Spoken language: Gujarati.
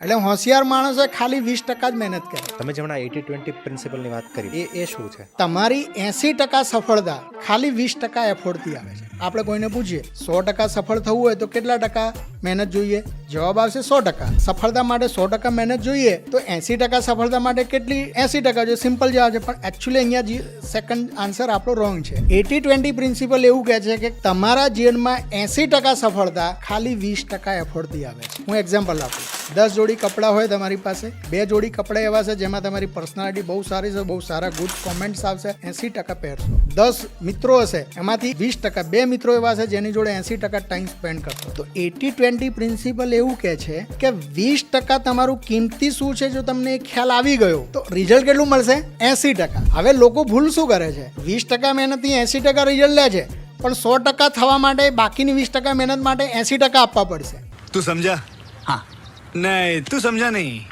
એટલે હોશિયાર માણસે ખાલી 20% જ મહેનત કરે. તમે જે હમણાં 80-20 પ્રિન્સિપલની વાત કરી એ શું છે? તમારી 80% સફળતા ખાલી 20% એફર્ટથી આવે છે. આપણે કોઈને પૂછીએ 100% સફળ થવું હોય તો કેટલા ટકા મહેનત જોઈએ? જવાબ આવશે 100%. સફળતા માટે 100% મહેનત જોઈએ તો 80% સફળતા માટે કેટલી 80% જોઈએ? સિમ્પલ જવાબ છે. પણ એકચ્યુઅલી અહીંયા સેકન્ડ આન્સર આપણો રોંગ છે. 80-20 પ્રિન્સિપલ એવું કહે છે કે તમારા જીવનમાં 80% સફળતા ખાલી 20% એફર્ટથી આવે છે. હું એક્ઝામ્પલ આપું. 10 જોડી કપડાં હોય તમારી પાસે, 2 જોડી કપડાં એવા છે જેમાં તમારી પર્સનાલિટી બહુ સારી છે, બહુ સારા ગુડ કોમેન્ટ્સ આવશે, 80% પહેરશો. 10 મિત્રો હશે એમાંથી 20%, 2 મિત્રો એવા છે જેની જોડે 80% ટાઈમ સ્પેન્ડ કરશો. તો 80-20 પ્રિન્સિપલ એવું કહે છે કે 20% તમારું કિંમતી શું છે જો તમને એ ખ્યાલ આવી ગયો તો રિઝલ્ટ કેટલું મળશે? 80%. હવે લોકો ભૂલ શું કરે છે? 20% મહેનતથી 80% રિઝલ્ટ લે છે, પણ 100% થવા માટે બાકીની 20% મહેનત માટે 80% આપવા પડશે. तू समझा? हाँ नहीं, तू समझा नहीं.